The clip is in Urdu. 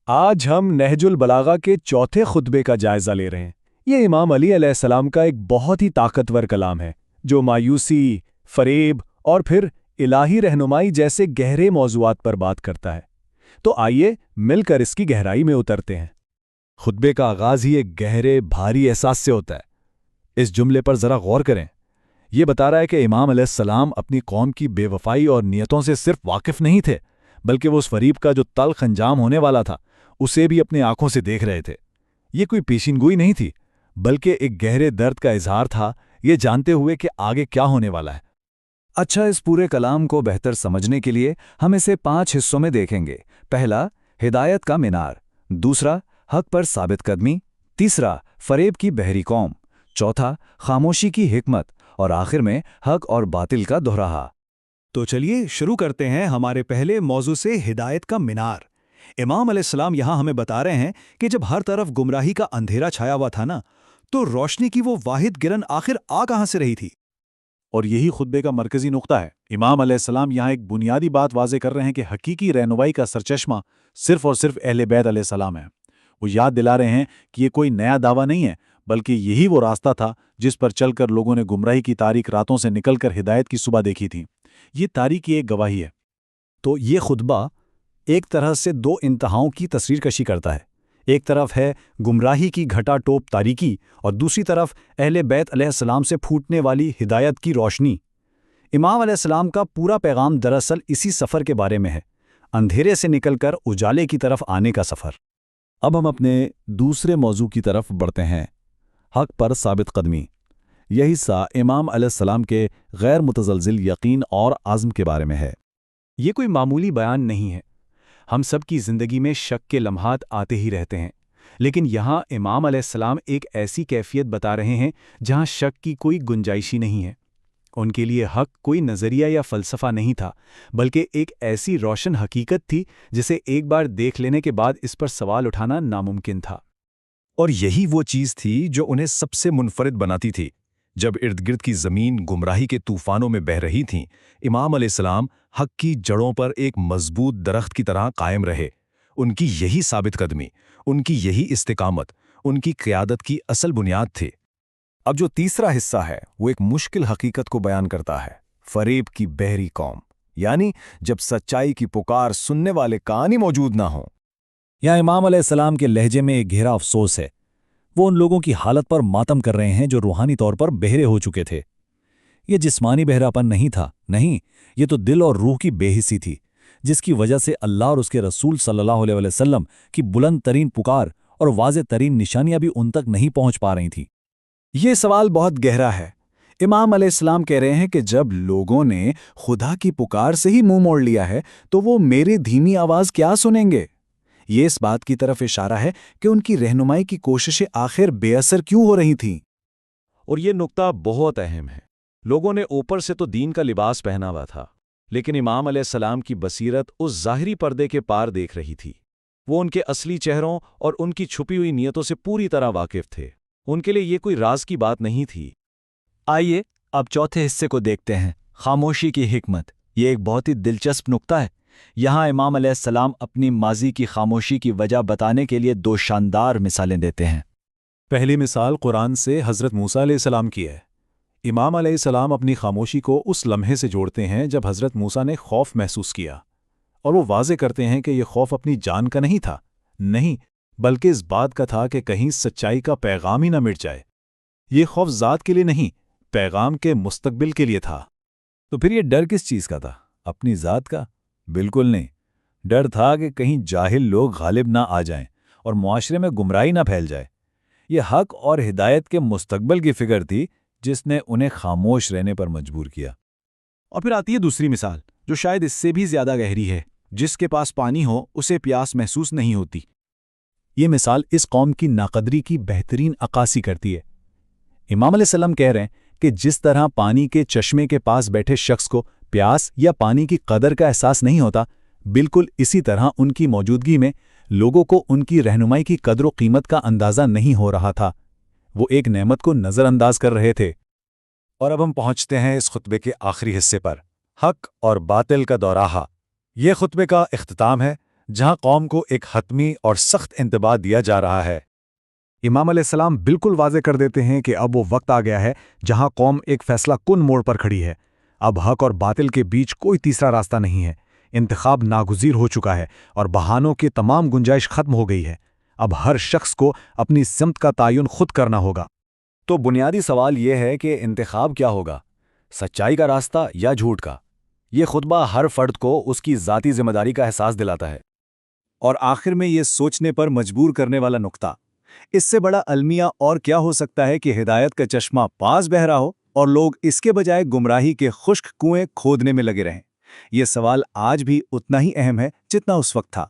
آج ہم نہج البلاغہ کے چوتھے خطبے کا جائزہ لے رہے ہیں۔ یہ امام علی علیہ السلام کا ایک بہت ہی طاقتور کلام ہے جو مایوسی، فریب اور پھر الہی رہنمائی جیسے گہرے موضوعات پر بات کرتا ہے۔ تو آئیے مل کر اس کی گہرائی میں اترتے ہیں۔ خطبے کا آغاز ہی ایک گہرے بھاری احساس سے ہوتا ہے۔ اس جملے پر ذرا غور کریں۔ یہ بتا رہا ہے کہ امام علیہ السلام اپنی قوم کی بے وفائی اور نیتوں سے صرف واقف نہیں تھے، بلکہ وہ اس فریب کا جو تلخ انجام ہونے والا تھا اسے بھی اپنی آنکھوں سے دیکھ رہے تھے۔ یہ کوئی پیشین گوئی نہیں تھی، بلکہ ایک گہرے درد کا اظہار تھا، یہ جانتے ہوئے کہ آگے کیا ہونے والا ہے۔ اچھا، اس پورے کلام کو بہتر سمجھنے کے لیے ہم اسے 5 حصوں میں دیکھیں گے۔ پہلا، ہدایت کا مینار۔ دوسرا، حق پر ثابت قدمی۔ تیسرا، فریب کی بحری قوم۔ چوتھا، خاموشی کی حکمت۔ اور آخر میں حق اور باطل کا دہراہا۔ تو چلیے شروع کرتے ہیں ہمارے پہلے موضوع سے، ہدایت کا مینار۔ امام علیہ السلام یہاں ہمیں بتا رہے ہیں کہ جب ہر طرف گمراہی کا اندھیرا چھایا ہوا تھا نا، تو روشنی کی وہ واحد کرن آخر کہاں سے رہی تھی؟ اور یہی خطبے کا مرکزی نقطہ ہے۔ امام علیہ السلام یہاں ایک بنیادی بات واضح کر رہے ہیں کہ حقیقی رہنمائی کا سرچشمہ صرف اور صرف اہل بیت علیہ السلام ہے۔ وہ یاد دلا رہے ہیں کہ یہ کوئی نیا دعویٰ نہیں ہے، بلکہ یہی وہ راستہ تھا جس پر چل کر لوگوں نے گمراہی کی تاریک راتوں سے نکل کر ہدایت کی صبح دیکھی تھی۔ یہ تاریخ کی ایک گواہی ہے۔ تو یہ خطبہ ایک طرح سے 2 انتہاؤں کی تصویر کشی کرتا ہے۔ ایک طرف ہے گمراہی کی گھٹا ٹوپ تاریکی، اور دوسری طرف اہل بیت علیہ السلام سے پھوٹنے والی ہدایت کی روشنی۔ امام علیہ السلام کا پورا پیغام دراصل اسی سفر کے بارے میں ہے، اندھیرے سے نکل کر اجالے کی طرف آنے کا سفر۔ اب ہم اپنے دوسرے موضوع کی طرف بڑھتے ہیں، حق پر ثابت قدمی۔ یہ حصہ امام علیہ السلام کے غیر متزلزل یقین اور عزم کے بارے میں ہے۔ یہ کوئی معمولی بیان نہیں ہے۔ ہم سب کی زندگی میں شک کے لمحات آتے ہی رہتے ہیں، لیکن یہاں امام علیہ السلام ایک ایسی کیفیت بتا رہے ہیں جہاں شک کی کوئی گنجائش ہی نہیں ہے۔ ان کے لیے حق کوئی نظریہ یا فلسفہ نہیں تھا، بلکہ ایک ایسی روشن حقیقت تھی جسے ایک بار دیکھ لینے کے بعد اس پر سوال اٹھانا ناممکن تھا۔ اور یہی وہ چیز تھی جو انہیں سب سے منفرد بناتی تھی۔ جب ارد گرد کی زمین گمراہی کے طوفانوں میں بہہ رہی تھی، امام علیہ السلام حق کی جڑوں پر ایک مضبوط درخت کی طرح قائم رہے۔ ان کی یہی ثابت قدمی، ان کی یہی استقامت، ان کی قیادت کی اصل بنیاد تھی۔ اب جو تیسرا حصہ ہے وہ ایک مشکل حقیقت کو بیان کرتا ہے، فریب کی بحری قوم، یعنی جب سچائی کی پکار سننے والے کان ہی موجود نہ ہوں۔ یہاں امام علیہ السلام کے لہجے میں ایک گہرا افسوس ہے۔ وہ ان لوگوں کی حالت پر ماتم کر رہے ہیں جو روحانی طور پر بہرے ہو چکے تھے۔ یہ جسمانی بہراپن نہیں تھا، نہیں، یہ تو دل اور روح کی بے حسی تھی، جس کی وجہ سے اللہ اور اس کے رسول صلی اللہ علیہ وسلم کی بلند ترین پکار اور واضح ترین نشانیاں بھی ان تک نہیں پہنچ پا رہی تھیں۔ یہ سوال بہت گہرا ہے۔ امام علیہ السلام کہہ رہے ہیں کہ جب لوگوں نے خدا کی پکار سے ہی منہ موڑ لیا ہے تو وہ میری دھیمی آواز کیا سنیں گے؟ یہ اس بات کی طرف اشارہ ہے کہ ان کی رہنمائی کی کوششیں آخر بے اثر کیوں ہو رہی تھیں۔ اور یہ نقطہ بہت اہم ہے۔ لوگوں نے اوپر سے تو دین کا لباس پہنا ہوا تھا، لیکن امام علیہ السلام کی بصیرت اس ظاہری پردے کے پار دیکھ رہی تھی۔ وہ ان کے اصلی چہروں اور ان کی چھپی ہوئی نیتوں سے پوری طرح واقف تھے۔ ان کے لیے یہ کوئی راز کی بات نہیں تھی۔ آئیے اب چوتھے حصے کو دیکھتے ہیں، خاموشی کی حکمت۔ یہ ایک بہت ہی دلچسپ نقطہ ہے۔ یہاں امام علیہ السلام اپنی ماضی کی خاموشی کی وجہ بتانے کے لیے 2 شاندار مثالیں دیتے ہیں۔ پہلی مثال قرآن سے حضرت موسیٰ علیہ السلام کی ہے۔ امام علیہ السلام اپنی خاموشی کو اس لمحے سے جوڑتے ہیں جب حضرت موسیٰ نے خوف محسوس کیا، اور وہ واضح کرتے ہیں کہ یہ خوف اپنی جان کا نہیں تھا، نہیں، بلکہ اس بات کا تھا کہ کہیں سچائی کا پیغام ہی نہ مٹ جائے۔ یہ خوف ذات کے لیے نہیں، پیغام کے مستقبل کے لیے تھا۔ تو پھر یہ ڈر کس چیز کا تھا؟ اپنی ذات کا؟ بالکل نہیں۔ ڈر تھا کہ کہیں جاہل لوگ غالب نہ آ جائیں اور معاشرے میں گمراہی نہ پھیل جائے۔ یہ حق اور ہدایت کے مستقبل کی فکر تھی جس نے انہیں خاموش رہنے پر مجبور کیا۔ اور پھر آتی ہے دوسری مثال، جو شاید اس سے بھی زیادہ گہری ہے۔ جس کے پاس پانی ہو اسے پیاس محسوس نہیں ہوتی۔ یہ مثال اس قوم کی ناقدری کی بہترین عکاسی کرتی ہے۔ امام علیہ السلام کہہ رہے ہیں کہ جس طرح پانی کے چشمے کے پاس بیٹھے شخص کو پیاس یا پانی کی قدر کا احساس نہیں ہوتا، بالکل اسی طرح ان کی موجودگی میں لوگوں کو ان کی رہنمائی کی قدر و قیمت کا اندازہ نہیں ہو رہا تھا۔ وہ ایک نعمت کو نظر انداز کر رہے تھے۔ اور اب ہم پہنچتے ہیں اس خطبے کے آخری حصے پر، حق اور باطل کا دہراہا۔ یہ خطبے کا اختتام ہے۔ جہاں قوم کو ایک حتمی اور سخت انتباہ دیا جا رہا ہے۔ امام علیہ السلام بالکل واضح کر دیتے ہیں کہ اب وہ وقت آ گیا ہے جہاں قوم ایک فیصلہ کن موڑ پر کھڑی ہے۔ اب حق اور باطل کے بیچ کوئی تیسرا راستہ نہیں ہے۔ انتخاب ناگزیر ہو چکا ہے اور بہانوں کی تمام گنجائش ختم ہو گئی ہے۔ اب ہر شخص کو اپنی سمت کا تعین خود کرنا ہوگا۔ تو بنیادی سوال یہ ہے کہ انتخاب کیا ہوگا، سچائی کا راستہ یا جھوٹ کا؟ یہ خطبہ ہر فرد کو اس کی ذاتی ذمہ داری کا احساس دلاتا ہے۔ اور آخر میں یہ سوچنے پر مجبور کرنے والا نقطہ، اس سے بڑا المیہ اور کیا ہو سکتا ہے کہ ہدایت کا چشمہ پاس بہہ رہا ہو اور لوگ اس کے بجائے گمراہی کے خشک کنویں کھودنے میں لگے رہیں۔ یہ سوال آج بھی اتنا ہی اہم ہے جتنا اس وقت تھا۔